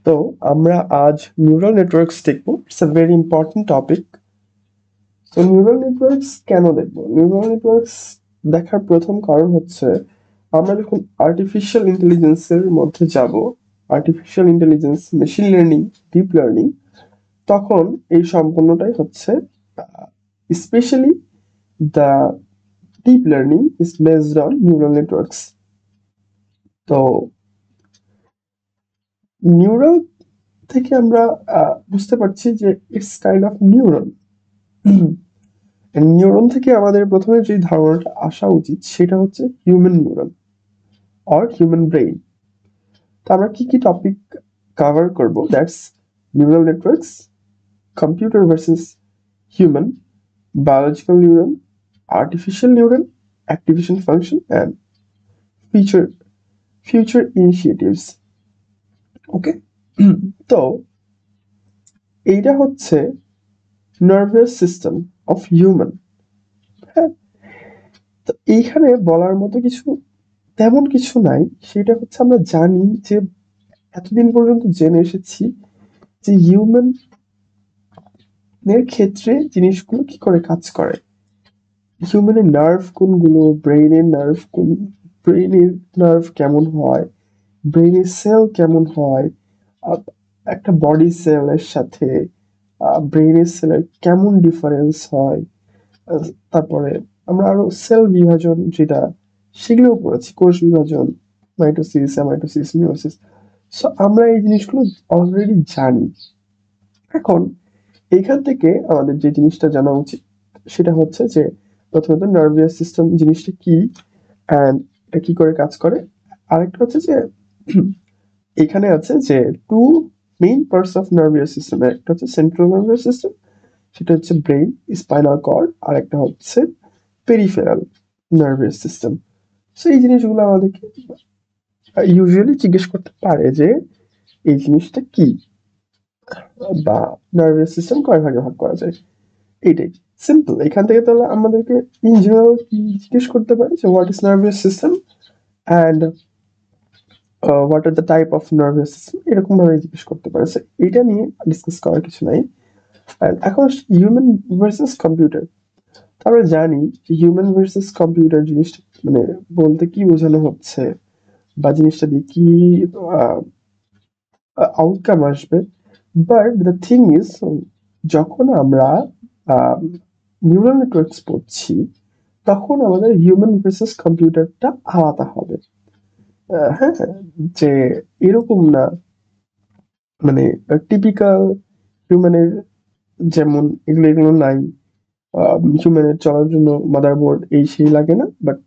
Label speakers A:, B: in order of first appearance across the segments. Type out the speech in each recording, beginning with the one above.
A: তো আমরা আজ নিউরাল নেটওয়ার্কস দেখবো। It's a very important topic. তো নিউরাল নেটওয়ার্কস কেন দেখবো? নিউরাল নেটওয়ার্কস দেখার প্রথম কারণ হচ্ছে আমরা যখন আর্টিফিশিয়াল ইন্টেলিজেন্সের মধ্যে যাব, artificial intelligence, machine learning, deep learning, তখন এই সম্পূর্ণটাই হচ্ছে specially the deep learning is based on neural networks. তো নিউরাল থেকে আমরা বুঝতে পারছি যে it's kind of neuron. Neuron থেকে আমাদের প্রথমে যে ধারণাটা আসা উচিত সেটা হচ্ছে human neuron or human brain. তো আমরা কি কি টপিক কভার করব? That's neural networks, computer versus human, biological neuron, artificial neuron, activation function and future initiatives. ওকে, তো এইটা হচ্ছে নার্ভাস সিস্টেম অফ হিউম্যান। হ্যাঁ, তো এইখানে বলার মতো কিছু তেমন কিছু নাই। সেটা হচ্ছে আমরা জানি যে এতদিন পর্যন্ত জেনে এসেছি যে হিউম্যান এর ক্ষেত্রে জিনিসগুলো কি করে কাজ করে। হিউম্যানের নার্ভ কোনগুলো, ব্রেইনের নার্ভ কোন, ব্রেইনের নার্ভ কেমন হয়, ব্রেইনের সেল কেমন হয়, একটা বডি সেলের সাথে ব্রেইনের সেলের কেমন ডিফারেন্স হয়। তারপরে আমরা আরো সেল বিভাজন যেটা সেগুলোও পড়েছি, কোষ বিভাজন, মাইটোসিস, অ্যামাইটোসিস, মিয়োসিস। সো আমরা এই জিনিসগুলো অলরেডি জানি। এখন এইখান থেকে আমাদের যে জিনিসটা জানা উচিত সেটা হচ্ছে যে প্রথমত নার্ভাস সিস্টেম জিনিসটা কি অ্যান্ড এটা কি করে কাজ করে। আরেকটা হচ্ছে যে এখানে আছে যে two main parts of nervous system. একটা হচ্ছে সেন্ট্রাল নার্ভাস সিস্টেম, সেটা হচ্ছে ব্রেইন, স্পাইনাল কর্ড, আর একটা হচ্ছে পেরিফেরাল নার্ভাস সিস্টেম। সো এই জিনিসগুলো আমাদেরকে ইউজুয়ালি জিজ্ঞেস করতে পারে যে এই জিনিসটা কি, বা নার্ভাস সিস্টেম কয় ভাগে ভাগ করা যায়। এটাই সিম্পল। এখান থেকে তাহলে আমাদেরকে ইন জেনারেল কি জিজ্ঞেস করতে পারে যে what is nervous system and what are the type of nervous system, এরকম ভাবে জিজ্ঞেস করতে পারে। So, এটা নিয়ে ডিসকাস করার কিছু নাই। And এখন হিউম্যান ভার্সেস কম্পিউটার। আমরা জানি যে হিউম্যান ভার্সেস কম্পিউটার জিনিসটা মানে বলতে কি বোঝানো হচ্ছে বা জিনিসটা দিয়ে কি আউটকাম আসবে। বাট দ্য থিং ইজ, যখন আমরা নিউরাল নেটওয়ার্কস পড়ছি তখন আমাদের হিউম্যান ভার্সেস কম্পিউটারটা আলাদা হবে। হ্যাঁ, যে এরকম না মানে টিপিক্যাল হিউম্যানের যেমন এগুলো এগুলো নাই। হিউম্যানের চলার জন্য মাদারবোর্ড এই সেই লাগে না, বাট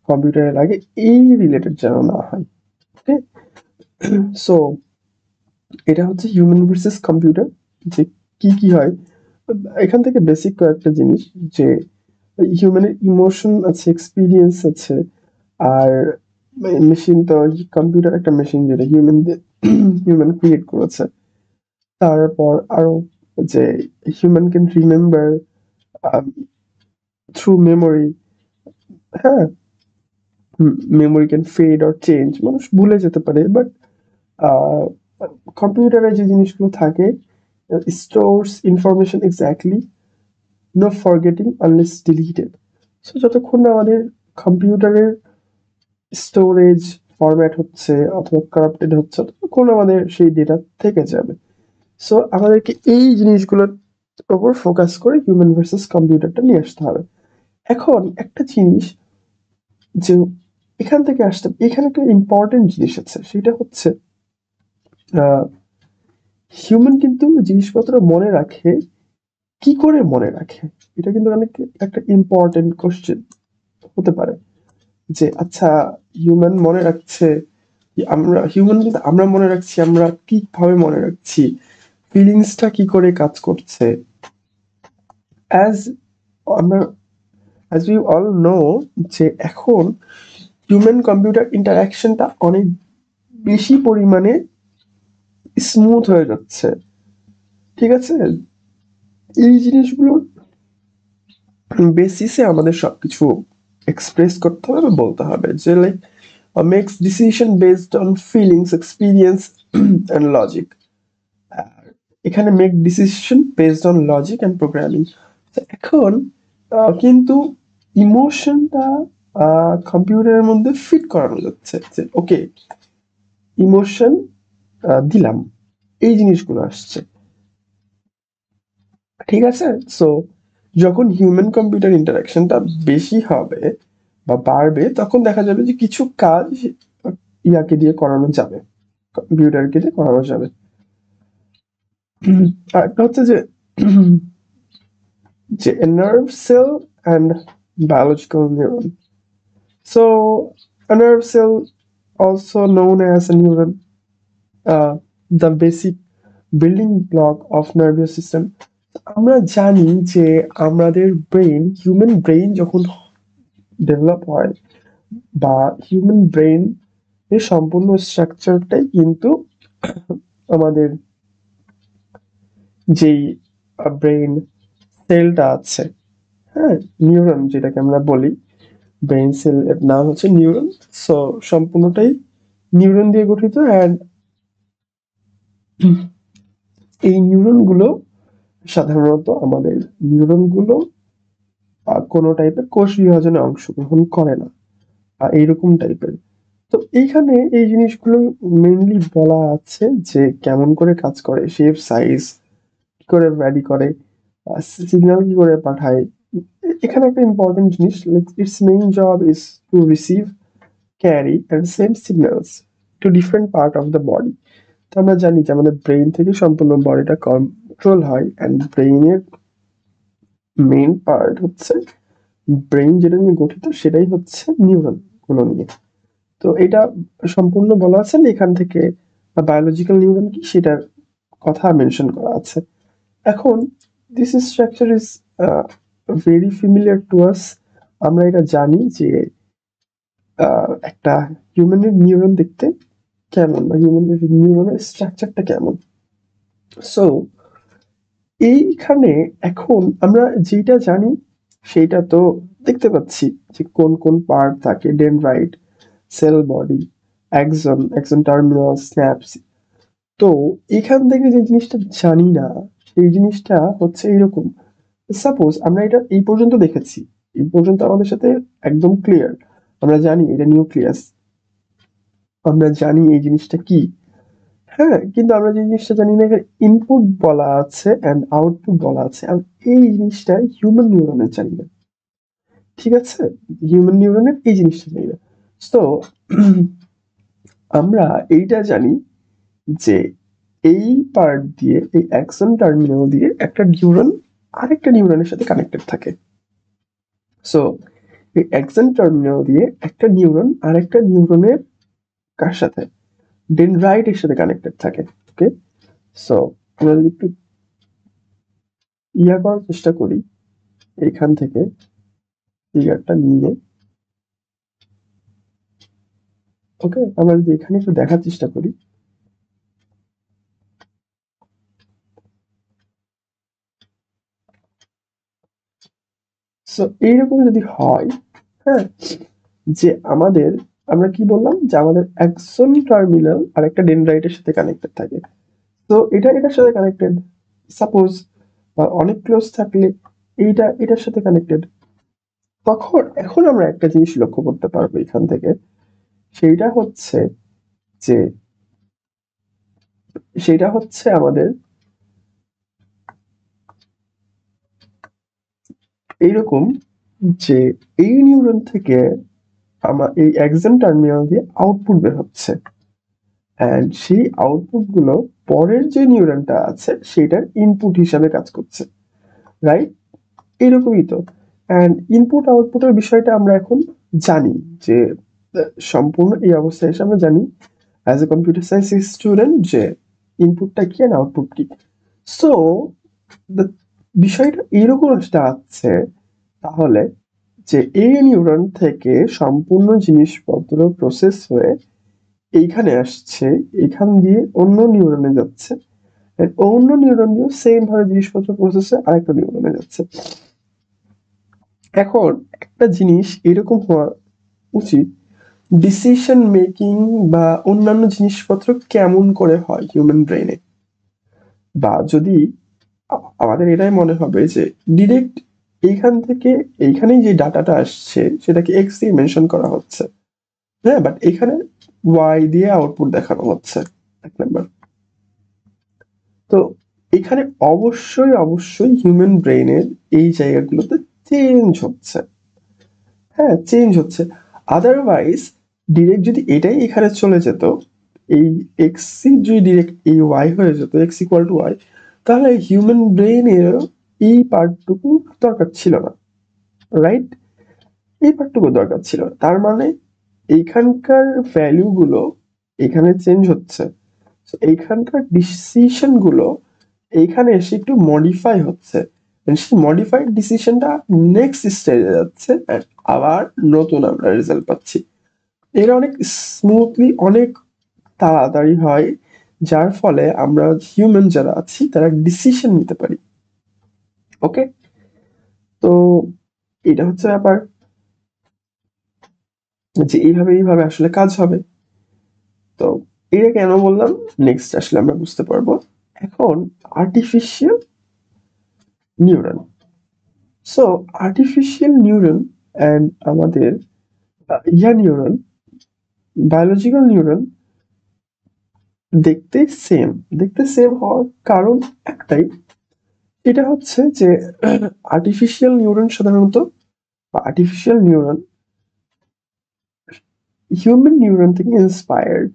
A: কম্পিউটারে লাগে, এই রিলেটেড যেন না হয়। ওকে, সো এটা হচ্ছে হিউম্যান ভার্সেস কম্পিউটার। যে কি কি হয় এখান থেকে বেসিক কয়েকটা জিনিস, যে হিউম্যানের ইমোশন আছে, এক্সপিরিয়েন্স আছে, আর মেশিন তো কম্পিউটার একটা মেশিন যেটা হিউম্যান ক্রিয়েট করেছে। তারপর আরো যে human can remember through memory. হ্যাঁ, memory can fade or change, মানুষ ভুলে যেতে পারে, বাট কম্পিউটারে যে জিনিসগুলো থাকে stores information exactly, no forgetting unless deleted. So যতক্ষণ না আমাদের কম্পিউটারের স্টোরেজ ফরম্যাট হচ্ছে অথবা কারাপ্টেড হচ্ছে ততক্ষণ আমাদের সেই ডেটা থেকে যাবে। সো আমাদেরকে এই জিনিসগুলোর উপর ফোকাস করে হিউম্যান ভার্সেস কম্পিউটারটা নিয়ে আসতে হবে। এখন একটা জিনিস যে এখান থেকে আসতে, এখানে একটা ইম্পর্টেন্ট জিনিস আছে, সেটা হচ্ছে হিউম্যান কিন্তু জিনিসপত্র মনে রাখে কি করে মনে রাখে। এটা কিন্তু অনেক একটা ইম্পর্টেন্ট কোশ্চেন হতে পারে যে আচ্ছা হিউম্যান মনে রাখছে, আমরা হিউম্যান কিন্তু আমরা মনে রাখছি, আমরা কিভাবে মনে রাখছি, ফিলিংসটা কি করে কাজ করছে। অ্যাজ আমরা অ্যাজ উই অল নো যে এখন হিউম্যান কম্পিউটার ইন্টারাকশনটা অনেক বেশি পরিমাণে স্মুথ হয়ে যাচ্ছে। ঠিক আছে, এই জিনিসগুলোর বেসিসে আমাদের সবকিছু এক্সপ্রেস করতে হবে বা বলতে হবে যে like makes decision based on feelings, experience and logic. এখানে make decision based on logic and programming. এখন কিন্তু ইমোশনটা কম্পিউটারের মধ্যে ফিট করানো যাচ্ছে, যে ওকে ইমোশন দিলাম, এই জিনিসগুলো আসছে, ঠিক আছে। সো যখন হিউম্যান কম্পিউটার ইন্টারাকশনটা বেশি হবে বা বাড়বে, তখন দেখা যাবে যে কিছু কাজ ইয়াকে দিয়ে করানো যাবে, কম্পিউটারকে দিয়ে করানো যাবে। আর একটা হচ্ছে যে a nerve cell and biological neuron. So a nerve cell, also known as a neuron, the basic building block of nervous system. আমরা জানি যে আমাদের ব্রেন, হিউম্যান ব্রেন যখন ডেভেলপ হয় বা হিউম্যান ব্রেন এর সম্পূর্ণ স্ট্রাকচারটাই কিন্তু আমাদের যেই ব্রেন সেলটা আছে, হ্যাঁ, নিউরন যেটাকে আমরা বলি, ব্রেন সেল এর নাম হচ্ছে নিউরন। সো সম্পূর্ণটাই নিউরন দিয়ে গঠিত। অ্যান্ড এই নিউরনগুলো সাধারণত আমাদের নিউরনগুলো কোনো টাইপের কোষ বিভাজনে অংশগ্রহণ করে না, এইরকম টাইপের। তো এইখানে এই জিনিসগুলো মেইনলি বলা আছে যে কেমন করে কাজ করে, শেপ সাইজ কি করে ভ্যারি করে, সিগন্যাল কি করে পাঠায়। এখানে একটা ইম্পর্টেন্ট জিনিস, like its main job is to receive, carry and send signals to different part of the body. তো আমরা জানি যে আমাদের ব্রেইন থেকে সম্পূর্ণ বডিটা কন্ট্রোল হয়, অ্যান্ড ব্রেইনের মেইন পার্ট হচ্ছে, ব্রেইন যেটা নিয়ে গঠিত সেটাই হচ্ছে নিউরন গুলো নিয়ে। তো এটা সম্পূর্ণ বলা আছে এখান থেকে, বায়োলজিক্যাল নিউরন কি সেটার কথা মেনশন করা আছে। এখন this structure is very familiar to us. আমরা এটা জানি যে একটা হিউম্যানের নিউরন দেখতে কেমন, বা হিউম্যানের নিউরনের স্ট্রাকচারটা কেমন। সো এইখানে এখন আমরা যেটা জানি সেটা তো দেখতে পাচ্ছি যে কোন কোন পার্ট থাকে, dendrite, cell body, axon terminal, synapse. তো এখান থেকে যে জিনিসটা জানি না, সেই জিনিসটা হচ্ছে এইরকম। সাপোজ আমরা এটা এই পর্যন্ত দেখেছি, এই পর্যন্ত আমাদের সাথে একদম ক্লিয়ার, আমরা জানি এটা নিউক্লিয়াস, আমরা জানি এই জিনিসটা কি, হ্যাঁ, কিন্তু আমরা যে জিনিসটা জানি না, এখানে ইনপুট বলা আছে অ্যান্ড আউটপুট বলা আছে, আর এই জিনিসটা হিউম্যান নিউরনের জানি না, ঠিক আছে, হিউম্যান নিউরনের এই জিনিসটা জানি না। তো আমরা এইটা জানি যে এই পার্ট দিয়ে, এই অ্যাক্সন টার্মিনাল দিয়ে একটা নিউরন আরেকটা নিউরনের সাথে কানেক্টেড থাকে। সো এই অ্যাক্সন টার্মিনাল দিয়ে একটা নিউরন আরেকটা নিউরনের কার সাথে, ডেনড্রাইট এর সাথে কানেক্টেড থাকে। ওকে, সো আমরা যদি একটু করার চেষ্টা করি, এখান থেকে ফিগারটা নিয়ে, ওকে, আমরা যদি এখানে একটু দেখার চেষ্টা করি, সো এইরকম যদি হয়, হ্যাঁ, যে আমাদের, আমরা কি বললাম যে আমাদের অ্যাক্সন টার্মিনাল আর একটা ডেনড্রাইটের সাথে কানেক্টেড থাকে। তো এটা এটার সাথে কানেক্টেড, সাপোজ অনেক ক্লোজ থাকলে এইটা এটার সাথে কানেক্টেড। তখন এখন আমরা একটা জিনিস লক্ষ্য করতে পারবো এখান থেকে, সেইটা হচ্ছে যে, সেটা হচ্ছে আমাদের এইরকম যে এই নিউরন থেকে আমার এই অ্যাক্সন টার্মিনাল দিয়ে আউটপুট বের হচ্ছে, অ্যান্ড সেই আউটপুট গুলো পরের যে নিউরনটা আছে সেটার ইনপুট হিসাবে কাজ করছে, রাইট? এরকমই তো। অ্যান্ড ইনপুট আউটপুটের বিষয়টা আমরা এখন জানি যে সম্পূর্ণ এই অবস্থায় এসে আমরা জানি as a computer science student যে ইনপুটটা কি অ্যান্ড আউটপুট কি। সো বিষয়টা এরকম আসছে তাহলে, যে এই নিউরন থেকে সম্পূর্ণ জিনিসপত্র প্রসেস হয়ে এইখানে আসছে, এখান দিয়ে অন্য নিউরনে যাচ্ছে, অন্য নিউরন দিয়েও সেম ভাবে জিনিসপত্র প্রসেস হয়ে আরেকটা নিউরনে যাচ্ছে। এখন একটা জিনিস এরকম হওয়া উচিত, ডিসিশন মেকিং বা অন্যান্য জিনিসপত্র কেমন করে হয় হিউম্যান ব্রেনে, বা যদি আমাদের এটাই মনে হবে যে ডিরেক্ট এইখান থেকে এইখানেই যে ডাটাটা আসছে সেটাকে এক্স দিয়ে মেনশন করা হচ্ছে, হ্যাঁ, বাট এখানে ওয়াই দিয়ে আউটপুট দেখানো হচ্ছে, এক নাম্বার। তো এখানে অবশ্যই হিউম্যান ব্রেইনের এই জায়গাগুলোতে চেঞ্জ হচ্ছে, হ্যাঁ, চেঞ্জ হচ্ছে। আদারওয়াইজ ডিরেক্ট যদি এটাই এখানে চলে যেত, এই এক্স যদি ডিরেক্ট এই ওয়াই হয়ে যেত, এক্স ইকুয়াল টু ওয়াই, তাহলে হিউম্যান ব্রেইনের এই পার্টটুকু দরকার ছিল না, রাইট? এই পার্টটুকু দরকার ছিল না। তার মানে এইখানকার ভ্যালুগুলো এখানে চেঞ্জ হচ্ছে, এইখানকার ডিসিশন গুলো এইখানে এসে একটু মডিফাই হচ্ছে, সেই মডিফাইড ডিসিশনটা নেক্সট স্টেজে যাচ্ছে, আবার নতুন আমরা রেজাল্ট পাচ্ছি। এটা অনেক স্মুথলি, অনেক তাড়াতাড়ি হয়, যার ফলে আমরা হিউম্যান যারা আছি তারা ডিসিশন নিতে পারি। ওকে, তো এটা হচ্ছে ব্যাপার যে এইভাবে আসলে কাজ হবে। তো এটা কেন বললাম নেক্সট আসলে আমরা বুঝতে পারবো। এখন artificial neuron. So artificial neuron and আমাদের নিউরন, বায়োলজিক্যাল নিউরন দেখতে সেম হওয়ার কারণ একটাই, এটা হচ্ছে যে আর্টিফিশিয়াল নিউরন সাধারণত, বা আর্টিফিশিয়াল নিউরন হিউম্যান নিউরন থেকে ইন্সপায়ার্ড,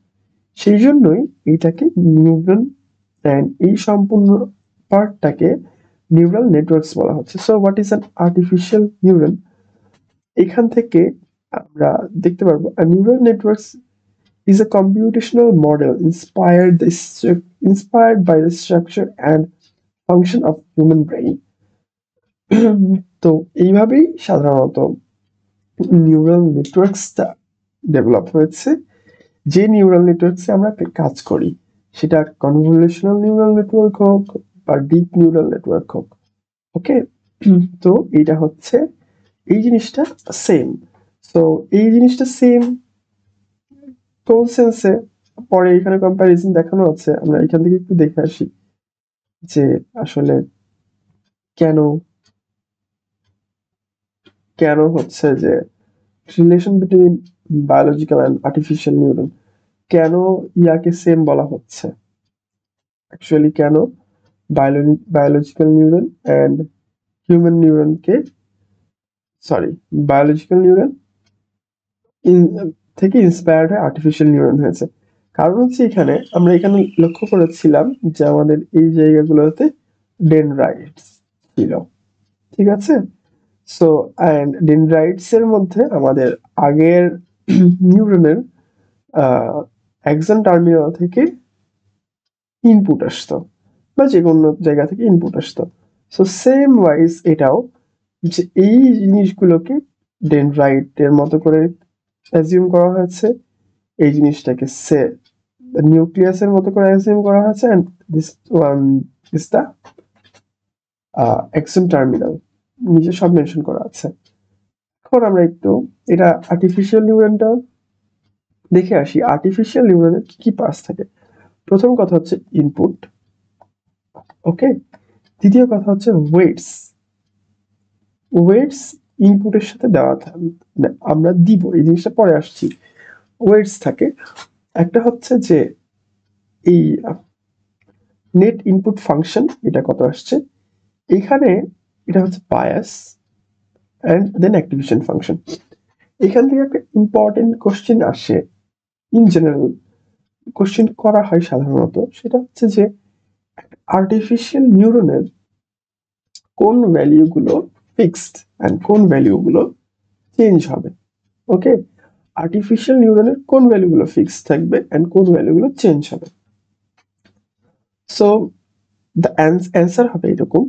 A: সেই জন্যই এটাকে নিউরন অ্যান্ড এই সম্পূর্ণ পার্টটাকে নিউরাল নেটওয়ার্কস বলা হচ্ছে। So what is an artificial neuron? এখান থেকে আমরা দেখতে পারবো neural networks is a computational model inspired by the structure and function of human brain. তো এইভাবেই সাধারণত নিউরাল নেটওয়ার্কসটা ডেভেলপ হয়েছে, যে নিউরাল নেটওয়ার্কসে আমরা কাজ করি, সেটা কনভলিউশনাল নিউরাল নেটওয়ার্ক হোক বা ডিপ নিউরাল নেটওয়ার্ক হোক। ওকে, তো এইটা হচ্ছে এই জিনিসটা সেম। তো এই জিনিসটা সেম কোন সেন্সে, পরে এখানে কম্পারিজন দেখানো আছে, আমরা এখান থেকে একটু দেখে আসি যে আসলে কেন কেন হচ্ছে যে relation between biological and artificial neuron, কেন ইয়াকে সেম বলা হচ্ছে, অ্যাকচুয়ালি কেন বায়োলজিক্যাল নিউরন অ্যান্ড হিউম্যান নিউরনকে, সরি, বায়োলজিক্যাল নিউরন থেকে ইন্সপায়ার্ড হয়ে আর্টিফিশিয়াল নিউরন হয়েছে। কারণ হচ্ছে এখানে আমরা এখানে লক্ষ্য করেছিলাম যে আমাদের এই জায়গাগুলোতে ডেনড্রাইটস ছিল, ঠিক আছে? সো অ্যান্ড ডেনড্রাইটস এর মধ্যে আমাদের আগের নিউরনের অ্যাক্সন টার্মিনাল থেকে ইনপুট আসতো, বা যে কোনো জায়গা থেকে ইনপুট আসতো। সো সেম ওয়াইজ এটাও, যে এই জিনিসগুলোকে ডেনড্রাইটের মতো করে অ্যাজিউম করা হয়েছে, এই জিনিসটাকে নিউক্লিয়াসের মতো করে অ্যাজিউম করা হয়েছে, and this one is the action terminal, নিচে সব মেনশন করা আছে। এখন আমরা একটু এটা আর্টিফিশিয়াল নিউরনটা দেখে আসি। আর্টিফিশিয়াল নিউরনের কি কি পার্টস থাকে? প্রথম কথা হচ্ছে ইনপুট, ওকে। দ্বিতীয় কথা হচ্ছে ওয়েটস। ওয়েটস ইনপুটের সাথে দেওয়া আমরা দিব, এই জিনিসটা পরে আসছি। ওয়েটস থাকে। একটা হচ্ছে যে এই নেট ইনপুট ফাংশন, এটা কত আসছে এখানে, এটা হচ্ছে bias and then activation function. এখান থেকে একটা ইম্পর্টেন্ট কোশ্চেন আসে, ইন জেনারেল কোশ্চেন করা হয় সাধারণত, সেটা হচ্ছে যে আর্টিফিশিয়াল নিউরনের কোন ভ্যালুগুলো ফিক্সড অ্যান্ড কোন ভ্যালুগুলো চেঞ্জ হবে। ওকে, আর্টিফিশিয়াল নিউরনের কোন ভ্যালুগুলো ফিক্সড থাকবে অ্যান্ড কোন ভ্যালুগুলো চেঞ্জ হবে। সো দ্য অ্যান্সার হবে এরকম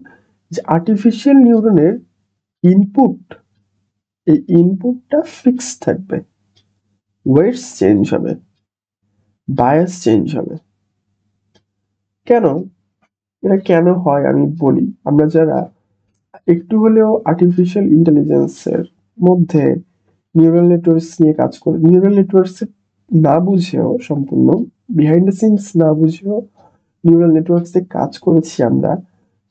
A: যে আর্টিফিশিয়াল নিউরনের ইনপুট, এই ইনপুটটা ফিক্সড থাকবে, ওয়েটস চেঞ্জ হবে, বায়াস চেঞ্জ হবে। কেন? এটা কেন হয় আমি বলি। আমরা যারা একটু হলেও আর্টিফিশিয়াল ইন্টেলিজেন্সের মধ্যে নিউরাল নেটওয়ার্কস নিয়ে কাজ করি, নিউরাল নেটওয়ার্কস না বুঝেও সম্পূর্ণ বিহাইন্ড দ্য সিনস না বুঝেও নিউরাল নেটওয়ার্কস দিয়ে কাজ করেছি আমরা,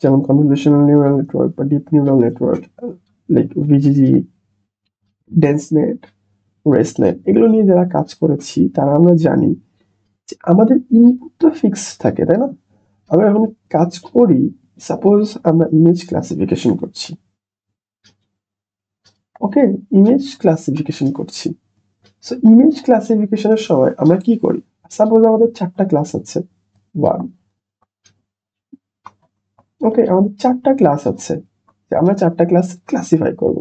A: যেমন কনভলিউশনাল নিউরাল নেটওয়ার্ক বা deep neural network, like VGG, DenseNet, ResNet, এগুলো নিয়ে যারা কাজ করেছি তারা আমরা জানি যে আমাদের ইনপুটটা ফিক্স থাকে, তাই না? আমরা এখন কাজ করি, সাপোজ আমরা ইমেজ ক্লাসিফিকেশন করছি, ওকে, ইমেজ ক্লাসিফিকেশন করছি। সো ইমেজ ক্লাসিফিকেশনের সময় আমরা কি করি? সাপোজ আমাদের 4টা ক্লাস আছে, 1, ওকে, আমাদের 4টা ক্লাস আছে, আমরা 4টা ক্লাস ক্লাসিফাই করব।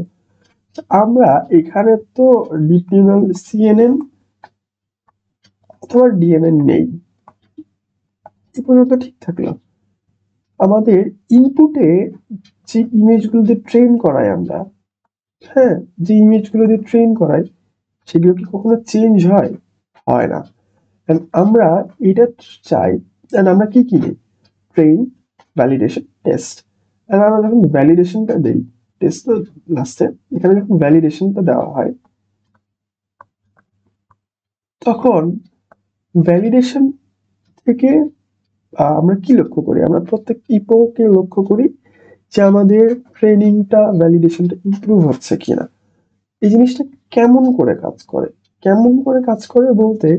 A: আমরা এখানে তো ডিপ নিউরাল সিএনএন অথবা ডিএনএন নেই, এ পর্যন্ত ঠিক থাকলো। আমাদের ইনপুটে যে ইমেজগুলো দিয়ে ট্রেন করাই আমরা, হ্যাঁ, যে ইমেজগুলো দিয়ে ট্রেন করাই, সেগুলো কি কখনো চেঞ্জ হয়? হয় না। আমরা এটা চাই, আমরা কি কিনি? Train, validation, test. আমরা যখন ভ্যালিডেশনটা দেই, টেস্ট তো লাস্টে, এখানে যখন ভ্যালিডেশনটা দেওয়া হয়, তখন ভ্যালিডেশন থেকে আমরা কি লক্ষ্য করি? আমরা প্রত্যেক ইপোকে লক্ষ্য করি যে আমাদের ট্রেনিংটা, ভ্যালিডেশনটা ইমপ্রুভ হচ্ছে কিনা। এই জিনিসটা কেমন করে কাজ করে? কেমন করে কাজ করে বলতে,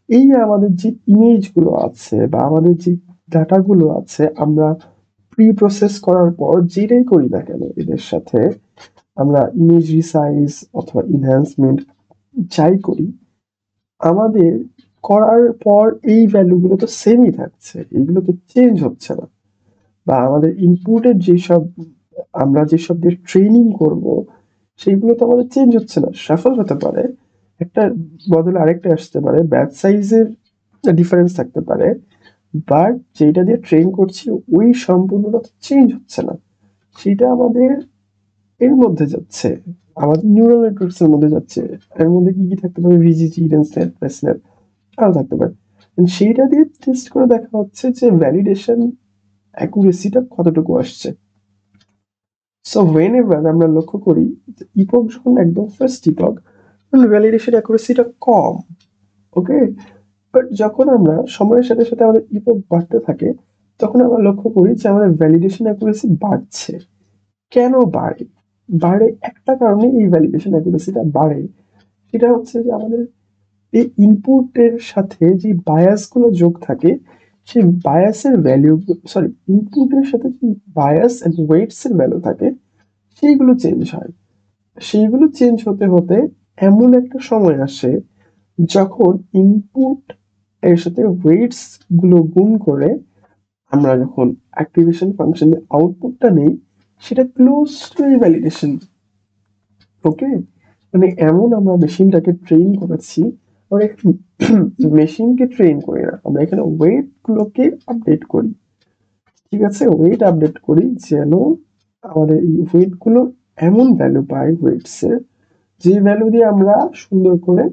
A: এই যে আমাদের যে ইমেজগুলো আছে বা আমাদের যে ডাটাগুলো আছে, আমরা প্রি প্রসেস করার পর যেটাই করি না কেন এদের সাথে, আমরা ইমেজ রিসাইজ অথবা এনহ্যান্সমেন্ট যাই করি, আমাদের করার পর এই ভ্যালুগুলো তো সেমই থাকছে, এগুলো তো চেঞ্জ হচ্ছে না। বা আমাদের ইনপুটের যেসব, আমরা যেসব দিয়ে ট্রেনিং করব, সেইগুলো তো আমাদের চেঞ্জ হচ্ছে না। সাফল হতে পারে, একটা বদলে আরেকটা আসতে পারে, ব্যাচ সাইজের ডিফারেন্স থাকতে পারে, বাট যেটা দিয়ে ট্রেন করছি ওই সম্পূর্ণটা তো চেঞ্জ হচ্ছে না। সেটা আমাদের এর মধ্যে যাচ্ছে, আমাদের নিউরাল নেটওয়ার্কস এর মধ্যে যাচ্ছে। এর মধ্যে কি কি থাকতে পারে? ভিজিজি, ডেন্সনেট, প্রেসনেট, আরো থাকতে পারে। সেইটা দিয়ে টেস্ট করে দেখা হচ্ছে যে ভ্যালিডেশন অ্যাকুরেসিটা কতটুকু আসছে। সো whenever আমরা লক্ষ্য করি যে ইপক যখন একদম ফার্স্ট ইপক, তখন ভ্যালিডেশন অ্যাকুরেসিটা কম, ওকে। বাট যখন আমরা সময়ের সাথে সাথে আমাদের ইপক বাড়তে থাকে, তখন আমরা লক্ষ্য করি যে আমাদের ভ্যালিডেশন অ্যাকুরেসি বাড়ছে। কেন বাড়ে? বাড়ে একটা কারণে, এই ভ্যালিডেশন অ্যাকুরেসিটা বাড়ে, সেটা হচ্ছে যে আমাদের এই ইনপুটের সাথে যে বায়াস গুলো যোগ থাকে, সেই বায়াসের ভ্যালু, সরি, ইনপুটের সাথে যে বায়াস এন্ড ওয়েটস এর ভ্যালু থাকে, সেইগুলো চেঞ্জ হয়। সেইগুলো চেঞ্জ হতে হতে এমন একটা সময় আসে যখন ইনপুট এর সাথে ওয়েটস গুলো গুণ করে আমরা যখন অ্যাক্টিভেশন ফাংশনের আউটপুটটা নেই, সেটা ক্লোজ টু ভ্যালিডেশন, ওকে। মানে এমন আমরা মেশিনটাকে ট্রেন করেছি, আমরা মেশিনকে ট্রেন করি না, আমরা এখানে ওয়েট গুলোকে আপডেট করি, ঠিক আছে? ওয়েট আপডেট করি যেন আমাদের এই ওয়েট গুলো এমন ভ্যালু পাই ওয়েটস এর, যে ভ্যালু দিয়ে আমরা সুন্দর করে,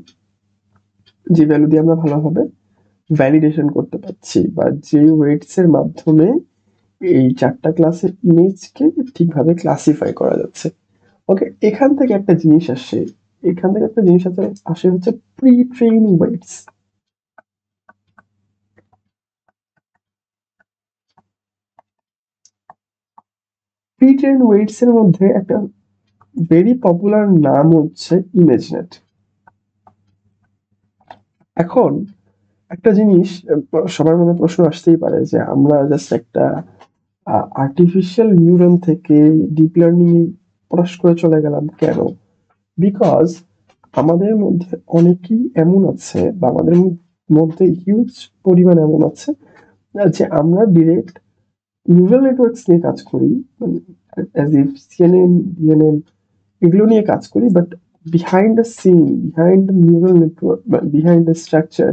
A: যে ভ্যালু দিয়ে আমরা ভালোভাবে ভ্যালিডেশন করতে পারছি, বা যে ওয়েটস এর মাধ্যমে এই 4টা ক্লাসের ইমেজকে ঠিকভাবে ক্লাসিফাই করা যাচ্ছে, ওকে। এখান থেকে একটা জিনিস আসে, এখান থেকে একটা জিনিস আসে হচ্ছে pre train weights. Pre train weights এর মধ্যে একটা ভেরি পপুলার নাম হচ্ছে ইমেজনেট। এখন একটা জিনিস সবার মনে প্রশ্ন আসতেই পারে যে আমরা জাস্ট একটা আর্টিফিশিয়াল নিউরন থেকে ডিপ লার্নিং পড়াশ করে চলে গেলাম কেন? বিকজ আমাদের মধ্যে অনেকেই এমন আছে, বা আমাদের মধ্যে হিউজ পরিমাণ এমন আছে যে আমরা ডিরেক্ট নিউরাল নেটওয়ার্কস নিয়ে কাজ করি, মানে অ্যাজ ইফ সিএনএন, ডিএনএন, এগুলো নিয়ে কাজ করি, but behind the scene, behind the neural network, behind the structure,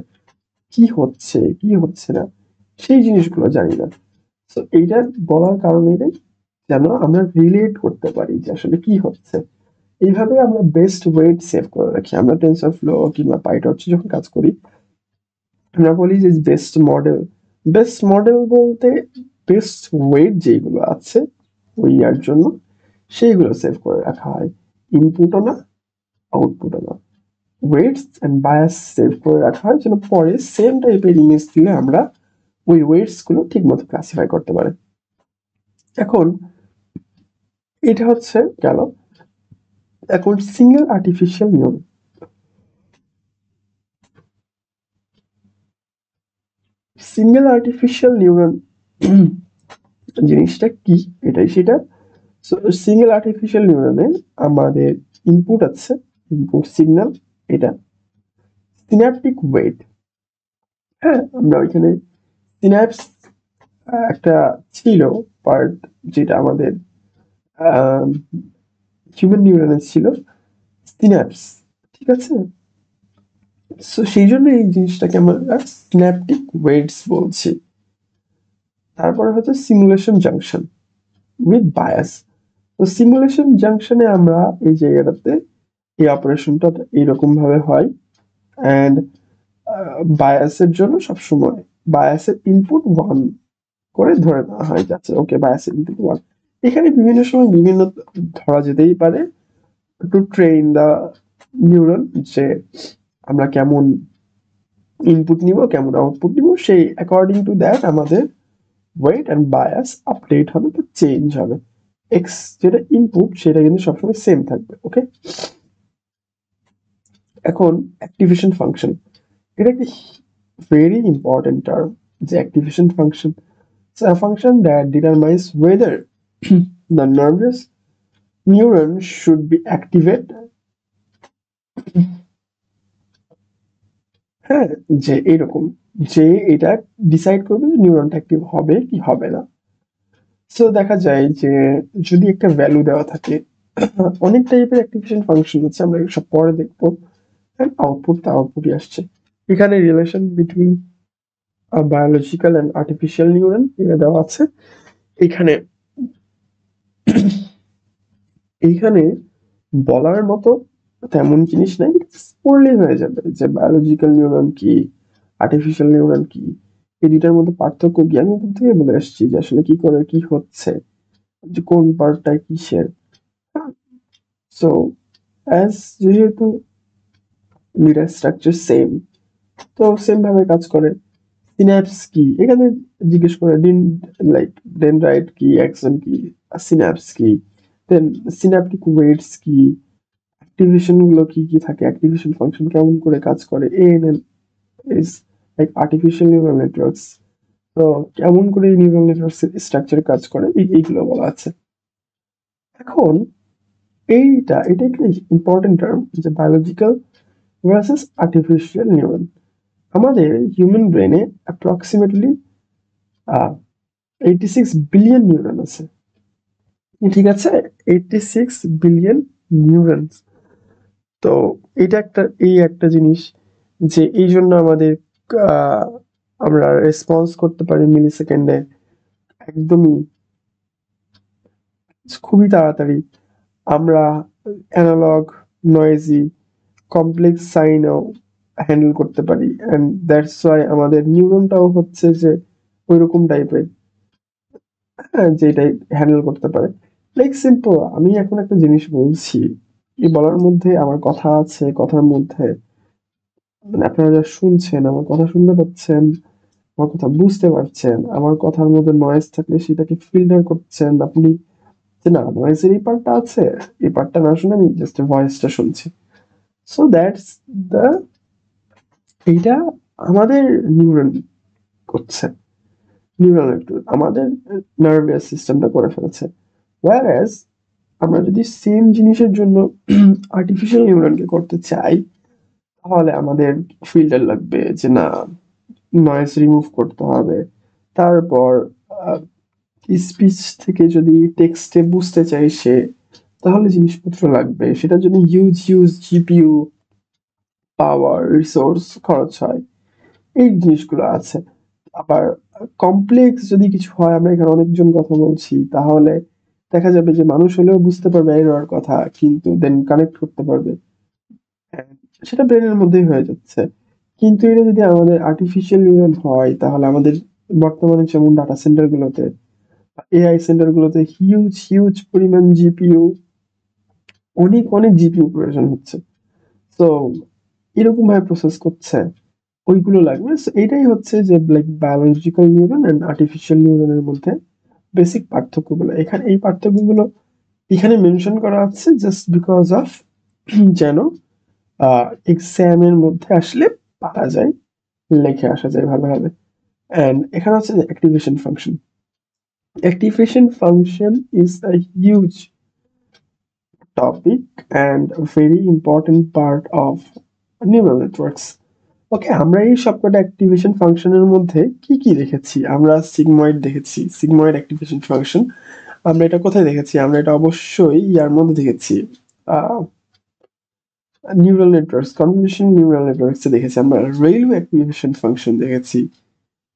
A: কি হচ্ছে কি হচ্ছে না, সেই জিনিসগুলো জানি না। তো এইটা বলার কারণে যেন আমরা রিলেট করতে পারি যে আসলে কি হচ্ছে। এইভাবে আমরা বেস্ট ওয়েট সেভ করে রাখি। আমরা টেনসরফ্লো কিংবা পাইটর্চ যখন কাজ করি, আমরা বলি যে বেস্ট মডেল। বেস্ট মডেল বলতে বেস্ট ওয়েট যেগুলো আছে ওই ইয়ার জন্য, সেইগুলো সেভ করে রাখা হয়। ইনপুটও না, আউটপুটও না, ওয়েটস এন্ড বায়াস সেভ করে রাখা হয়, যেন পরে সেম টাইপের ইমেজ দিলে আমরা ওই ওয়েটস গুলো ঠিক মতো ক্লাসিফাই করতে পারে। এখন এটা হচ্ছে গেল। এখন single artificial neuron, single artificial neuron জিনিসটা কি, এটাই সেটা। সো সিঙ্গেল আর্টিফিশিয়াল নিউরনে আমাদের ইনপুট আছে, ইনপুট সিগন্যাল, এটা সিন্যাপটিক ওয়েট। হ্যাঁ, আমরা ওইখানে সিন্যাপস একটা ছিল পার্ট, যেটা আমাদের হিউম্যান নিউরনের ছিল সিন্যাপস, ঠিক আছে। সো সেই জন্য এই জিনিসটাকে আমরা সিন্যাপটিক ওয়েটস বলছি। তারপরে হচ্ছে সিমুলেশন জাংশন উইথ বায়াস। তো সিমুলেশন জাংশনে আমরা এই জায়গাটাতে এই অপারেশনটা এইরকম ভাবে হয়, অ্যান্ড বায়াসের জন্য সবসময় বায়াসের ইনপুট 1 করে ধরে নেওয়া হয়, যাচ্ছে ওকে বায়াসের ইনপুট 1। এখানে বিভিন্ন সময় বিভিন্ন ধরা যেতেই পারে টু ট্রেন দ্য নিউরন, যে আমরা কেমন ইনপুট নিব কেমন আউটপুট নিব, সেই অ্যাকর্ডিং টু দ্যাট আমাদের ওয়েট অ্যান্ড বায়াস আপডেট হবে বা চেঞ্জ হবে। এক্স যেটা ইনপুট সেটা কিন্তু সবসময় সেম থাকবে, ওকে। এখন অ্যাক্টিভেশন ফাংশন, এটা একটি ভেরি ইম্পর্টেন্ট টার্ম, যে activation function, a function that determines whether the nervous neuron should be activated। হ্যাঁ, যে এইরকম, যে এটা ডিসাইড করবে যে নিউরনটা অ্যাক্টিভ হবে কি হবে না। সো দেখা যায় যে যদি একটা ভ্যালু দেওয়া থাকে, অনেক টাইপের অ্যাক্টিভেশন ফাংশন আছে, আমরা সব পরে দেখবো। আউটপুট তো আউটপুটই আসছে। এখানে relation between biological and artificial neuron এটা দেওয়া আছে। এখানে এইখানে বলার মতো তেমন জিনিস নাই, পড়লেই হয়ে যাবে যে বায়োলজিক্যাল নিউরন কি, আর্টিফিশিয়াল নিউরন কি, এই দুটার মধ্যে পার্থক্য কি। আমি ওখান থেকে বলে আসছি যে আসলে কি করে কি হচ্ছে, যে কোন পার্টটা কিসের। সো অ্যাজ যেহেতু দুইটা স্ট্রাকচার সেম, তো সেম ভাবে কাজ করে। সিন্যাপস কি এখানে জিজ্ঞেস করে, লাইক ডেনড্রাইট কি, অ্যাক্সন কি, সিন্যাপস কি, দেন সিন্যাপটিক ওয়েটস কি, অ্যাক্টিভেশন গুলো কি কি থাকে, অ্যাক্টিভেশন ফাংশন কেমন করে কাজ করে, ANN is like artificial neural networks. তো কেমন করে এই নিউরাল নেটওয়ার্কস স্ট্রাকচার কাজ করে, এইগুলো বলা আছে। এখন এটা একটা ইম্পর্টেন্ট টার্ম, যে বায়োলজিক্যাল ভার্সেস আর্টিফিশিয়াল নিউরন। আমাদের হিউম্যান ব্রেনে অ্যাপ্রক্সিমেটলি 86 বিলিয়ন নিউরন আছে, ঠিক আছে। 86 বিলিয়ন নিউরনস। তো এই একটা জিনিস, যে এই জন্য আমাদের আহ, আমরা রেসপন্স করতে পারি মিলি সেকেন্ডে, একদমই খুবই তাড়াতাড়ি। আমরা অ্যানালগ, নয়েজি, কমপ্লেক্স সাইনও হ্যান্ডেল করতে পারি, অ্যান্ড দ্যাটস ওয়াই আমাদের নিউরনটাও হচ্ছে যে ওইরকম টাইপের, হ্যাঁ, যেটাই হ্যান্ডেল করতে পারে। লাইক সিম্পল, আমি এখন একটা জিনিস বলছি, এই বলার মধ্যে আমার কথা আছে, কথার মধ্যে মানে আপনারা যা শুনছেন, আমার কথা শুনতে পাচ্ছেন, আমার কথা বুঝতে পারছেন, আমার কথার মধ্যে নয়েজ থাকলে সেটাকে ফিল্টার করছেন আপনি, যে না নয়েজের এই পার্টটা আছে, এই পার্টটা না শুনে আমি জাস্ট ভয়েসটা শুনছি। সো দ্যাটস দ্য, এইটা আমাদের নিউরন করছে, নিউরাল নেটওয়ার্ক আমাদের নার্ভাস সিস্টেমটা করে ফেলেছে। ওয়্যারএজ আমরা যদি সেম জিনিসের জন্য আর্টিফিশিয়াল নিউরনকে করতে চাই, তাহলে আমাদের ফিল্টার লাগবে, যে না নয়েজ রিমুভ করতে হবে। তারপর স্পিচ থেকে যদি টেক্সটে বুঝতে চাই সে, তাহলে জিনিসপত্র লাগবে, সেটার জন্য হিউজ জিপিইউ পাওয়ার রিসোর্স খরচ হয়, এই জিনিসগুলো আছে। আবার কমপ্লেক্স যদি কিছু হয়, আমরা এখানে অনেকজন কথা বলছি, তাহলে দেখা যাবে যে মানুষ হলেও বুঝতে পারবে এর কথা, কিন্তু দেন কানেক্ট করতে পারবে, হ্যাঁ, সেটা ব্রেনের মধ্যেই হয়ে যাচ্ছে। কিন্তু এটা যদি আমাদের আর্টিফিশিয়াল নিউরন হয়, তাহলে আমাদের বর্তমানে যেমন ডাটা সেন্টার গুলোতে, এআই সেন্টার গুলোতে হিউজ পরিমাণ জিপিইউ, অনেক জিপিইউ প্রয়োজন হচ্ছে। তো এরকম ভাবে প্রসেস করছে, ওইগুলো লাগবে। সো এটাই হচ্ছে যে like biological neuron and artificial নিউরনের মধ্যে বেসিক পার্থক্যগুলো। এখানে এই পার্থক্যগুলো এখানে মেনশন করা হচ্ছে জাস্ট বিকজ অফ যেন এক্সামের মধ্যে আসলে পারা যায়, লিখে আসা যায় ভালোভাবে। এন্ড এখানে হচ্ছে যে activation function. Activation function is a huge topic and a very important part of neural networks. ওকে, আমরা এই সবকটা অ্যাক্টিভেশন ফাংশনের মধ্যে কি কি দেখেছি? আমরা সিগময়েড দেখেছি, সিগময়েড অ্যাক্টিভেশন ফাংশন। আমরা এটা কোথায় দেখেছি? আমরা এটা অবশ্যই ইয়ার মধ্যে দেখেছি, neural networks, convolution neural networks এ দেখেছি। আমরা রেলওয়ে অ্যাক্টিভেশন ফাংশন দেখেছি।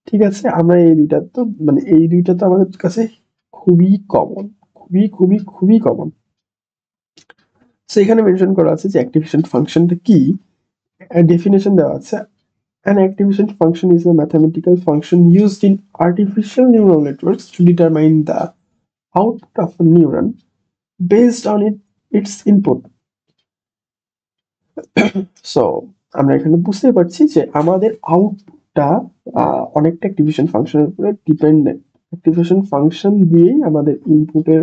A: ঠিক আছে, আমরা এই দুইটা তো মানে এই দুইটা তো আমাদের কাছে খুবই কমন, খুবই খুবই খুবই কমন। সো এখানে মেনশন করা আছে যে অ্যাক্টিভেশন ফাংশনটা কি। ডেফিনেশন দেওয়া আছে, an activation function is a mathematical function used in artificial neural networks to determine the output of a neuron based on its input. So আমরা এখানে বুঝতে পারছি যে আমাদের আউটপুটটা অনেকটা অ্যাক্টিভেশন ফাংশনের উপরে ডিপেন্ডেন্ট। অ্যাক্টিভেশন ফাংশন দিয়েই আমাদের ইনপুটের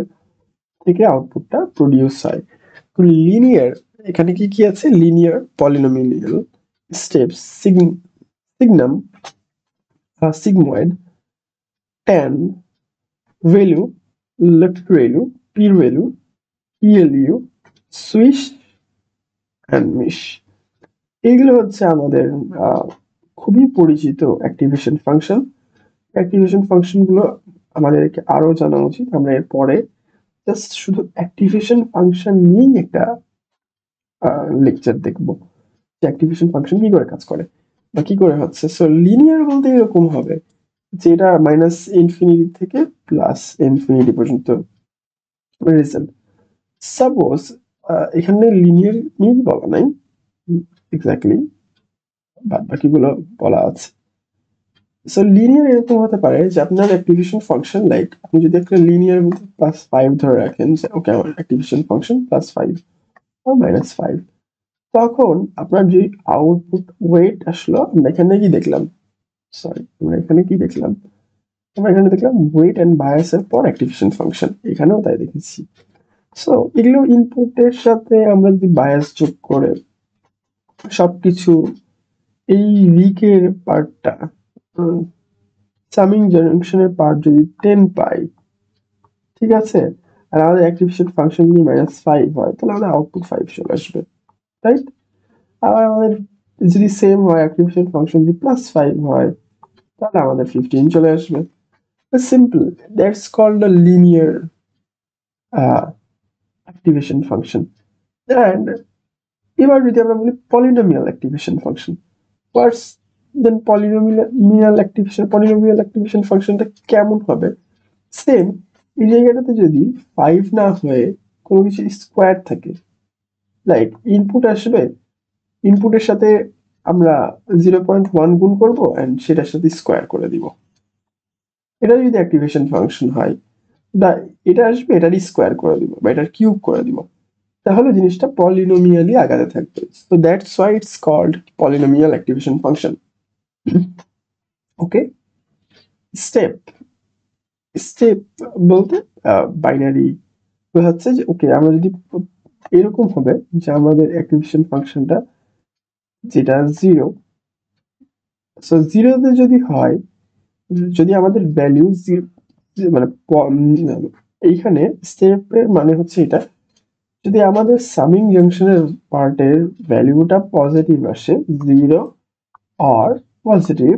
A: থেকে আউটপুটটা প্রডিউস হয়। লিনিয়ার, এখানে কি কি আছে? Linear, polynomial, steps, signum, sigmoid, tan, value, left value, p value, ELU, swish and mesh. এইগুলো হচ্ছে আমাদের খুবই পরিচিত অ্যাক্টিভেশন ফাংশন। অ্যাক্টিভেশন ফাংশন গুলো আমাদেরকে আরো জানা উচিত। আমরা এর পরে জাস্ট শুধু অ্যাক্টিভেশন ফাংশন নিয়েই একটা লেকচার দেখবো যে অ্যাক্টিভেশন ফাংশন কি করে কাজ করে বা কি করে হচ্ছে। সো লিনিয়ার বলতে এরকম হবে যেটা মাইনাস ইনফিনিটি থেকে প্লাস ইনফিনিটি পর্যন্ত রেজাল্ট। সাপোজ এখানে লিনিয়ার নিয়ে বলা নাই এক্স্যাক্টলি, বাদ বাকিগুলো বলা আছে। সো লিনিয়ার এরকম হতে পারে যে আপনার অ্যাক্টিভেশন ফাংশন লাইক আপনি যদি একটা লিনিয়ার মধ্যে +5 ধরে রাখেন যে ওকে আমার অ্যাক্টিভেশন ফাংশন +5 or -5, তখন আপনার যে আউটপুট ওয়েট আসলো, আমরা এখানে কি দেখলাম? সরি, আমরা এখানে কি দেখলাম? আমরা এখানে দেখলাম ওয়েট এন্ড বায়াস এর পর অ্যাক্টিভেশন ফাংশন, এখানেও তাই দেখেছি। সো এগুলো ইনপুটের সাথে আমরা যদি বায়াস যোগ করে সবকিছু এই উইকের পার্টটা সামিং জাংশনের পার্ট যদি 10 পাই, ঠিক আছে, আর আমাদের অ্যাক্টিভেশন ফাংশন যদি -5 হয় তাহলে আমাদের আউটপুট 5 চলে আসবে, রাইট? আবার আমাদের যদি সেম হয় অ্যাক্টিভেশন ফাংশন যদি +5 হয় তাহলে আমাদের 15 চলে আসবে। Simple, that's called a linear activation function. And এবার যদি আমরা বলি polynomial activation function, what's then polynomial activation? Polynomial activation ফাংশনটা কেমন হবে? সেম এই জায়গাটাতে যদি 5 না হয়ে কোনো কিছু স্কোয়ার থাকে, লাইক ইনপুট আসবে, ইনপুটের সাথে আমরা 0.1 গুণ করব এন্ড সেটার সাথে স্কোয়ার করে দিব, এটা যদি অ্যাক্টিভেশন ফাংশন হয়, বা এটা আসবে এটার স্কোয়ার করে দিব বা এটার কিউব করে দিব, তাহলে জিনিসটা পলিনোমিয়ালি আগাতে থাকবে। So that's why it's called polynomial activation function. Okay, step, step বলতে বাইনারি হচ্ছে যে ওকে আমরা যদি এরকম হবে যে আমাদের অ্যাক্টিভেশন ফাংশনটা যেটা 0, সো 0তে যদি হয়, যদি আমাদের ভ্যালু মানে এইখানে স্টেপের মানে হচ্ছে এটা, যদি আমাদের সামিং জাংশনের পার্টের ভ্যালুটা পজিটিভ আসে 0 or পজিটিভ,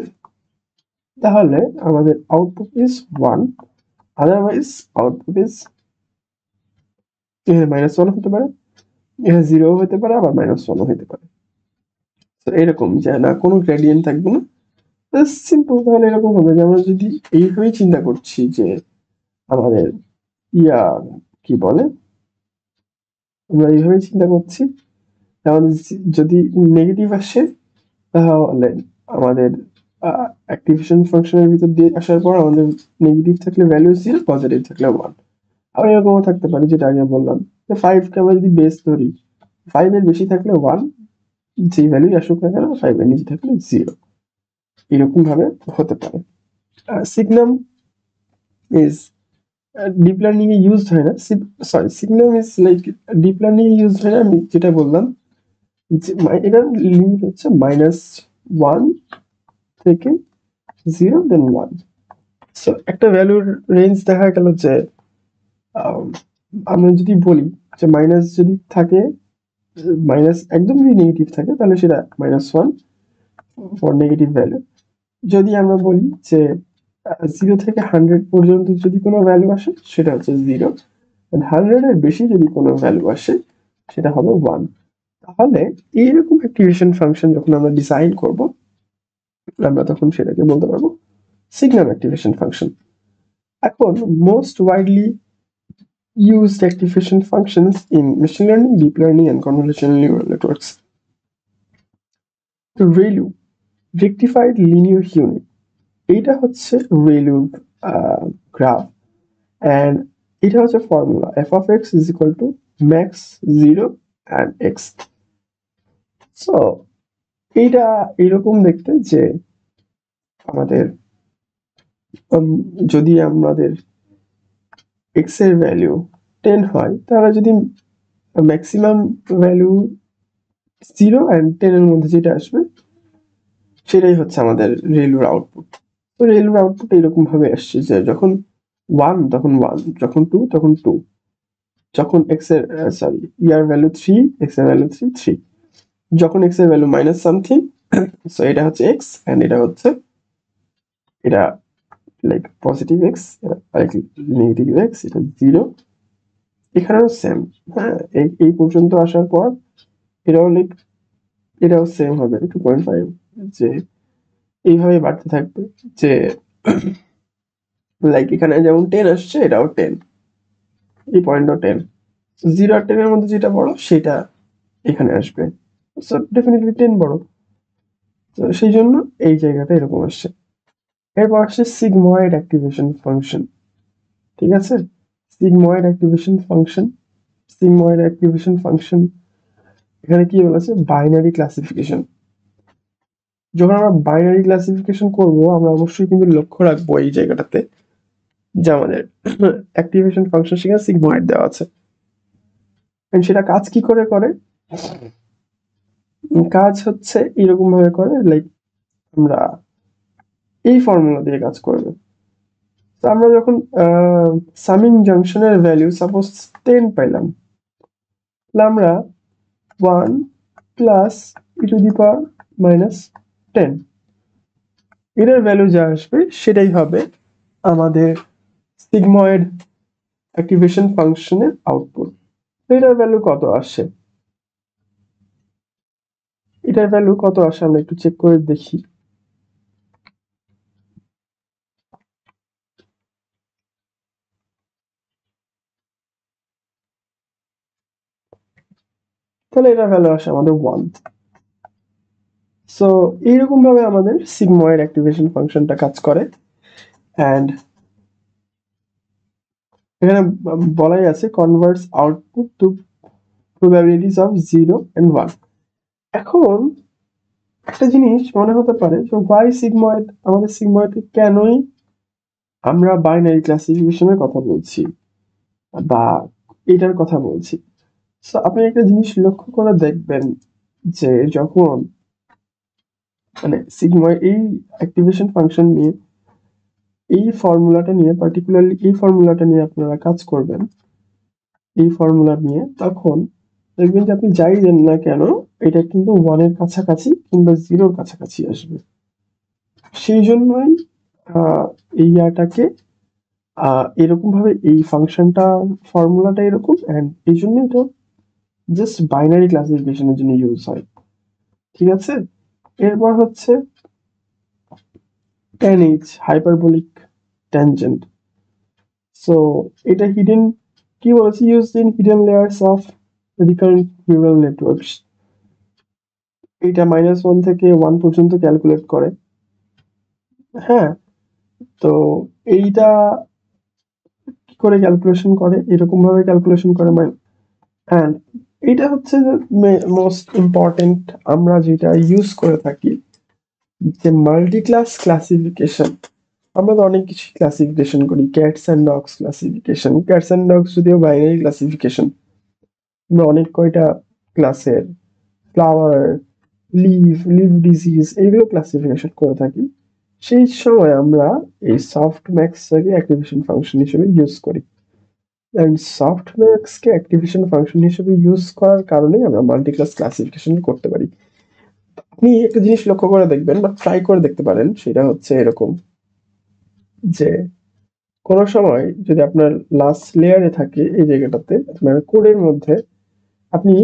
A: তাহলে আমাদের output is 1, otherwise output is -1 হতে পারে, 0 হতে পারে, আবার -1 হতে পারে। তো এরকম যে না কোনো গ্রেডিয়েন্ট থাকবে না, সিম্পল। তাহলে এরকম হবে যে আমরা যদি এইভাবেই চিন্তা করছি যে আমাদের ইয়া কি বলে, আমরা এইভাবেই চিন্তা করছি আমাদের যদি নেগেটিভ আসে তাহলে আমাদের অ্যাক্টিভেশন ফাংশনের ভিতর দিয়ে আসার পর আমাদের নেগেটিভ থাকলে ভ্যালু 0, পজিটিভ থাকলে 1। আবার এরকমও থাকতে পারে যেটা আগে বললাম যে 5 কে আমরা যদি বেস ধরি, 5 এর বেশি থাকলে 1, যেই ভ্যালুই আসুক না কেন 5 এর নিচে থাকলে 0। এরকম ভাবে হতে পারে। সিগনাম ইজ ডিপ লার্নিং এ ইউজড হয় না, signum is like deep learning এ ইউজড হয় না। আমি যেটা বললাম যে এটার লিমিট হচ্ছে -1 থেকে 0 দেন 1। সো একটা ভ্যালুর রেঞ্জ দেখা গেল যে আমরা যদি বলি যে মাইনাস যদি থাকে, মাইনাস একদম যদি নেগেটিভ থাকে তাহলে সেটা -1 ফর নেগেটিভ ভ্যালু। যদি আমরা বলি যে 0 থেকে 100 পর্যন্ত যদি কোনো ভ্যালু আসে সেটা হচ্ছে 0, 100 এর বেশি যদি কোনো ভ্যালু আসে সেটা হবে 1। তাহলে এইরকম অ্যাক্টিভেশন ফাংশন যখন আমরা ডিজাইন করব আমরা তখন সেটাকে বলতে পারবো সিগনাম অ্যাক্টিভেশন ফাংশন। এখন most widely used activation functions in machine learning, deep learning, and convolutional neural networks. তো ReLU, Rectified Linear Unit, এটা হচ্ছে ReLU গ্রাফ, and এটা হচ্ছে formula f of x is equal to max 0 and x. So এটা এরকম দেখতে যে আমাদের যদি আমাদের x এর ভ্যালু 10 হয় তাহলে যদি ম্যাক্সিমাম ভ্যালু 0 and 10 এর মধ্যে যেটা আসবে সেটাই হচ্ছে আমাদের রেলুর আউটপুট। তো রেলুর আউটপুট এরকম ভাবে আসছে যে যখন 1 তখন 1, যখন 2 তখন 2, যখন x এর ইয়ার ভ্যালু 3, x এর ভ্যালু 3, 3, যখন x এর ভ্যালু মাইনাস সামথিং, সো এটা হচ্ছে x এন্ড এটা হচ্ছে এটা like positive x, like negative x, এটা 0। এখানেও সেম, হ্যাঁ, এই পর্যন্ত আসার পর এটাও লাইক এটাও সেম হবে 2.5, যে এইভাবে বাড়তে থাকবে যে লাইক এখানে যেমন 10 আসছে এটাও 10, এই পয়েন্টও 10, 0 আর 10 এর মধ্যে যেটা বড় সেটা এখানে আসবে। সো ডেফিনেটলি 10 বড়, তো সেই জন্য এই জায়গাটা এরকম আসছে। এরপর আসছে সিগময়েড অ্যাক্টিভেশন ফাংশন। ঠিক আছে, sigmoid activation function, sigmoid activation function এখানে কি বলেছে বাইনারি ক্লাসিফিকেশন। যখন আমরা বাইনারি ক্লাসিফিকেশন করব আমরা অবশ্যই কিন্তু লক্ষ্য রাখবো এই জায়গাটাতে যে আমাদের অ্যাক্টিভেশন ফাংশন সেখানে সিগময়েড দেওয়া আছে, সেটা কাজ কি করে করে, কাজ হচ্ছে এরকম ভাবে করে লাইক আমরা এই ফর্মুলা দিয়ে কাজ করবে। তো আমরা যখন সামিং জাংশনের ভ্যালু সাপোজ 10 পাইলাম, তাহলে আমরা 1 plus e to the power minus 10 এটার ভ্যালু যা আসবে সেটাই হবে আমাদের সিগময়েড অ্যাক্টিভেশন ফাংশনের আউটপুট। এটার ভ্যালু কত আসে, এটার ভ্যালু কত আসে আমরা একটু চেক করে দেখি। তাহলে এটার ভ্যালু আসে আমাদের 1। সো এইরকম ভাবে আমাদের সিগময়েড অ্যাক্টিভেশন ফাংশনটা কাজ করে। এন্ড এখানে বলাই আছে converts output to probabilities of 0 and 1। এখন একটা জিনিস মনে হতে পারে যে ওয়াই সিগময়েড, আমাদের সিগময়েডকে কেনই আমরা বাইনারি ক্লাসিফিকেশনের কথা বলছি বা এটার কথা বলছি। সো আপনি একটা জিনিস লক্ষ্য করে দেখবেন যে যখন মানে সিগময়েড এই অ্যাক্টিভেশন ফাংশন নিয়ে এই ফর্মুলাটা নিয়ে পার্টিকুলারলি এই ফর্মুলাটা নিয়ে আপনারা কাজ করবেন, এই ফর্মুলা নিয়ে, তখন দেখবেন যে আপনি যাই দেন না কেন এটা কিন্তু 1 এর কাছাকাছি কিংবা 0 এর কাছাকাছি আসবে। সেই জন্যই এই ইয়াটাকে এরকম ভাবে এই ফাংশনটা ফর্মুলাটা এরকম, এন্ড এই জন্য এটা জাস্ট বাইনারি ক্লাসিফিকেশনের জন্য ইউজ হয়। ঠিক আছে, এরপর হচ্ছে tan h hyperbolic tangent. So এটা হিডেন কি বলেছে, used in hidden layers of recurrent neural networks. এটা -1 থেকে 1 পর্যন্ত ক্যালকুলেট করে। হ্যাঁ, তো এইটা কি করে ক্যালকুলেশন করে, এরকম ভাবে ক্যালকুলেশন করে এন্ড এটা হচ্ছে মোস্ট ইম্পর্টেন্ট আমরা যেটা ইউজ করে থাকি যে মাল্টি ক্লাস ক্লাসিফিকেশন, আমরা তো অনেক কিছু ক্লাসিফিকেশন করি, cats and dogs classification. Cats and dogs যদিও বাইনারি ক্লাসিফিকেশন, আমরা অনেক কয়টা ক্লাসের ফ্লাওয়ার, লিভ ডিজিজ এইগুলো ক্লাসিফিকেশন করে থাকি। সেই সময় আমরা এই সফটম্যাক্সটাকে অ্যাক্টিভেশন ফাংশন হিসেবে ইউজ করি। অ্যান্ড সফটম্যাক্সকে অ্যাক্টিভেশন ফাংশন হিসেবে ইউজ করার কারণেই আমরা মাল্টি ক্লাস ক্লাসিফিকেশন করতে পারি। আপনি একটা জিনিস লক্ষ্য করে দেখবেন বা ট্রাই করে দেখতে পারেন, সেটা হচ্ছে এরকম যে কোনো সময় যদি আপনার লাস্ট লেয়ারে থাকে এই জায়গাটাতে আপনার কোডের মধ্যে আপনি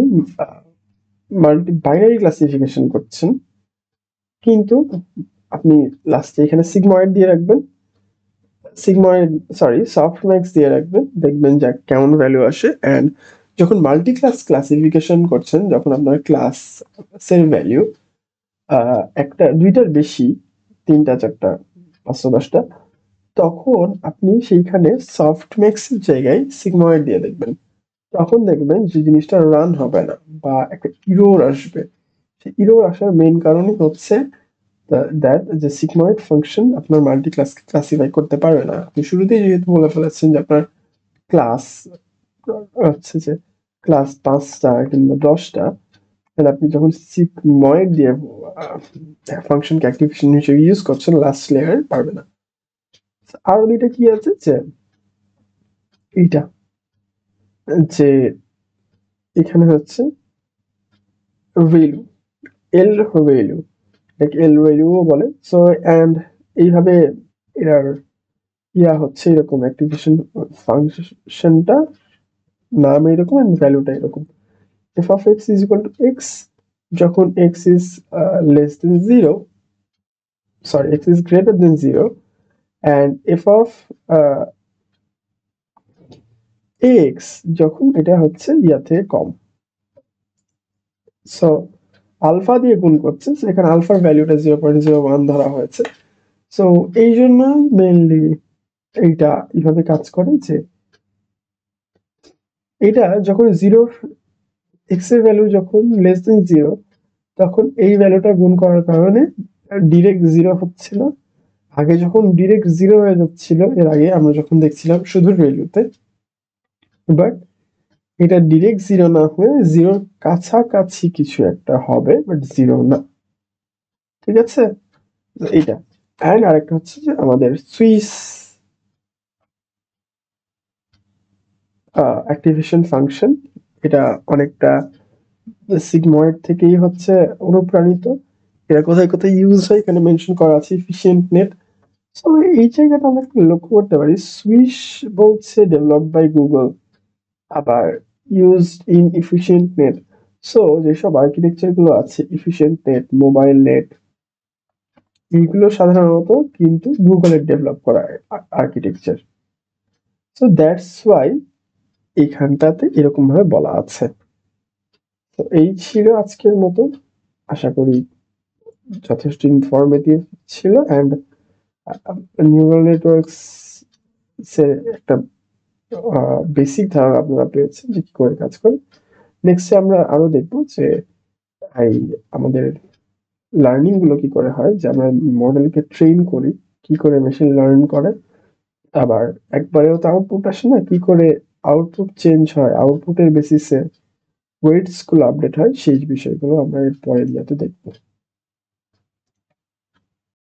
A: মাল্টি বাইনারি ক্লাসিফিকেশন করছেন, কিন্তু আপনি লাস্টে এখানে সিগময়েড দিয়ে রাখবেন, সফটম্যাক্স দিয়ে রাখবেন, দেখবেন যে কেমন ভ্যালু আসে। অ্যান্ড যখন মাল্টি ক্লাস ক্লাসিফিকেশন করছেন, যখন আপনার ক্লাসের ভ্যালু একটা দুইটার বেশি, 3টা 4টা 500 10টা, তখন আপনি সেইখানে সফটম্যাক্সের জায়গায় সিগময়েড দিয়ে দেখবেন। তখন দেখবেন যে জিনিসটা রান হবে না বা একটা ইরর আসবে। সেই ইরর আসার মেইন কারণই হচ্ছে দ্যাট যে সিগময়েড ফাংশন আপনার মাল্টি ক্লাসকে ক্লাসিফাই করতে পারবে না। আপনি শুরুতেই যেহেতু বলে ফেলেছেন যে আপনার ক্লাস হচ্ছে যে ক্লাস 5টা কিংবা 10টা, তাহলে আপনি যখন সিগময়েড দিয়ে ফাংশনকে অ্যাক্টিভেশন হিসেবে ইউজ করছেন, লাস্ট লেয়ার পারবে না। আরো দুইটা কি আছে যে এইটা, যে এখানে হচ্ছে ভ্যালু, এল ভ্যালু, এটাকে এল ভ্যালুও বলে। সো অ্যান্ড এইভাবে এটার হচ্ছে এরকম, অ্যাক্টিভেশন ফাংশনটা নাম এরকম এন্ড ভ্যালুটা এরকম। F of x is equal to x যখন x is less than zero, sorry x is greater than zero, and f of x যখন এটা হচ্ছে ইয়া থেকে কম। সো আলফা দিয়ে গুণ করছে, এখানে আলফার ভ্যালুটা 0.01 ধরা হয়েছে। সো এই জন্য মেইনলি এইটা এইভাবে কাজ করে যে এটা যখন জিরো, এক্স এর ভ্যালু যখন লেস দেন জিরো, তখন এই ভ্যালুটা গুণ করার কারণে ডিরেক্ট জিরো হচ্ছে না। আগে যখন ডিরেক্ট জিরো হয়ে যাচ্ছিল, এর আগে আমরা যখন দেখছিলাম শুধু ভ্যালুতে, বাট এটা ডিরেক্ট জিরো না হয়ে জিরোর কাছাকাছি কিছু একটা হবে, বাট জিরো না। ঠিক আছে, এইটা। অ্যান্ড আরেকটা হচ্ছে যে আমাদের সুইচ অ্যাক্টিভেশন ফাংশন, এটা অনেকটা সিগময়েড থেকেই হচ্ছে অনুপ্রাণিত। এটা কোথায় কোথায় ইউজ হয় এখানে মেনশন করা আছে, এফিশিয়েন্ট নেট। সো এই জায়গাটা আমরা একটু লক্ষ্য করতে পারি, সুইচ বলছে ডেভেলপ বাই গুগল, আবার used in efficient net. So যেসব আর্কিটেকচার গুলো আছে, এফিশিয়েন্ট নেট, মোবাইল নেট, এইগুলো সাধারণত কিন্তু গুগলের ডেভেলপ করা আর্কিটেকচার। সো দ্যাটস ওয়াই এইখানটাতে এরকম ভাবে বলা আছে। তো এই ছিল আজকের মতো, আশা করি যথেষ্ট ইনফরমেটিভ ছিল। অ্যান্ড নিউরাল নেটওয়ার্কস এর একটা বেসিক ধারণা আপনারা পেয়েছেন যে কি করে কাজ করে। নেক্সটে আমরা আরো দেখবো যে এই আমাদের লার্নিং গুলো কি করে হয়, যে আমরা মডেলকে ট্রেন করি কি করে মেশিন লার্ন করে, আবার একবারেও তো আউটপুট আসে না, কি করে আউটপুট চেঞ্জ হয়, আউটপুটের বেসিসে ওয়েটস গুলো আপডেট হয়, সেই বিষয়গুলো আমরা এর পরের ইয়াতে দেখবো।